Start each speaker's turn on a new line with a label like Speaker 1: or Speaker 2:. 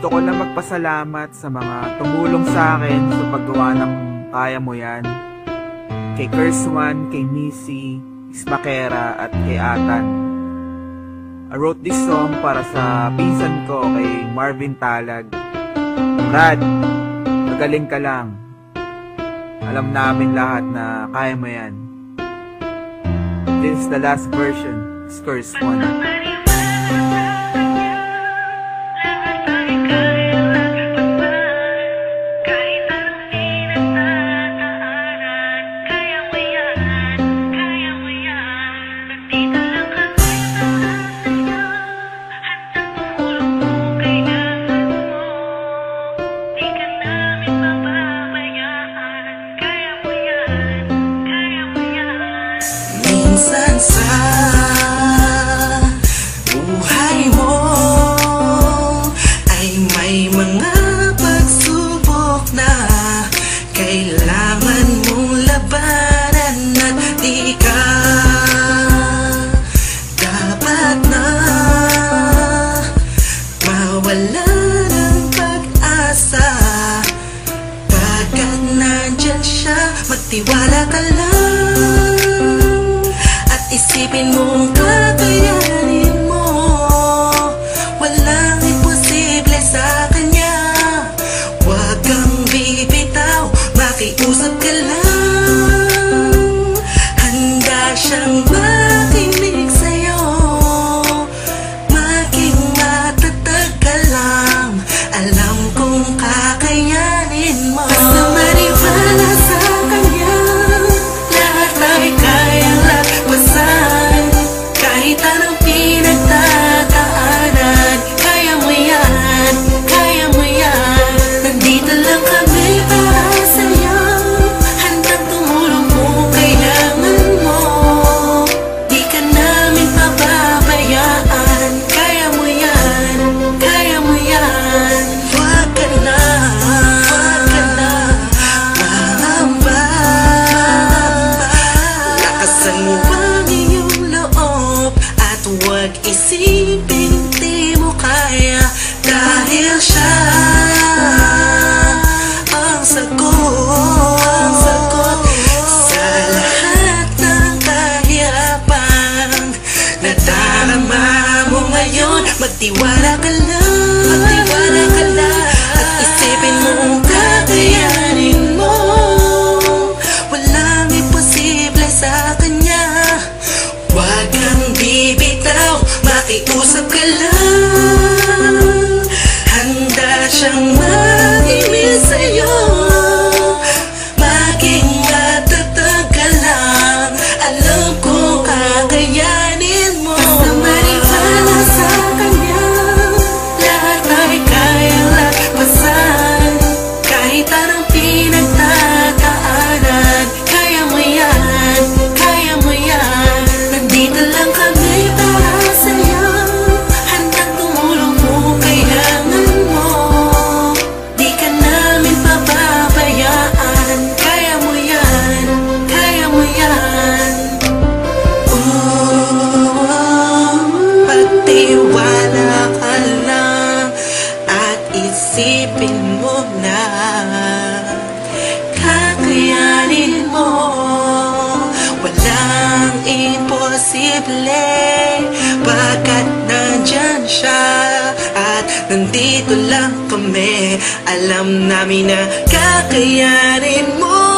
Speaker 1: Gusto ko lang magpasalamat sa mga tumulong sa akin sa paggawa ng Kaya Mo Yan. Kay Kerswan, kay Missy, Ismakera at kay Atan. I wrote this song para sa pinsan ko kay Marvin Talag. Brad, magaling ka lang. Alam namin lahat na kaya mo yan. This is the last version, Kerswan.
Speaker 2: Minsan sa buhay mo ay may mga pagsubok na kailangan mong labanan at di ka dapat na mawala ng pag-asa. Pagkat nandyan siya, magtiwala ka lang. Isipin mong kakayanin mo, walang imposible sa kanya. Huwag kang bibitaw, makiusap ka lang. Handa siyang makinig sa'yo, maging matatag ka lang. Alam kong kakayanin mo. Basta maniwala sa kanya, lahat ay kayang lagpasan. Kahit anong pinagdadaanan, kaya mo yan, kaya mo yan. Nandito lang kami para sa'yo, handang tumulong kung kailangan mo. Di ka namin pababayaan, kaya mo yan, kaya mo yan. Huwag ka na maamba. Lakasan mo ang iyong loob at huwag isipin di mo kaya. Dahil siya ang sagot sa lahat ng kahirapan na darama mo ngayon. Magtiwala ka lang, at isipin mo kung kakayanin mo. Walang imposible sa kanya. Huwag kang bibitaw, makiusap ka lang. Handa siyang makinig sa'yo, maging matatag ka lang. Alam kong kakayanin mo. Basta maniwala sa kanya, lahat ay kayang lagpasan. Kahit anong pinagdadaanan, kaya mo yan, kaya mo yan. Nandito lang kami para sa'yo, handang tumulong kung kailangan mo. Di ka namin pababayaan, kaya mo yan, kaya mo yan. Pagtiwala ka lang at isipin mo na kakayanin mo. Walang imposible pagkat nandyan siya at nandito lang kami. Alam namin na kakayanin mo.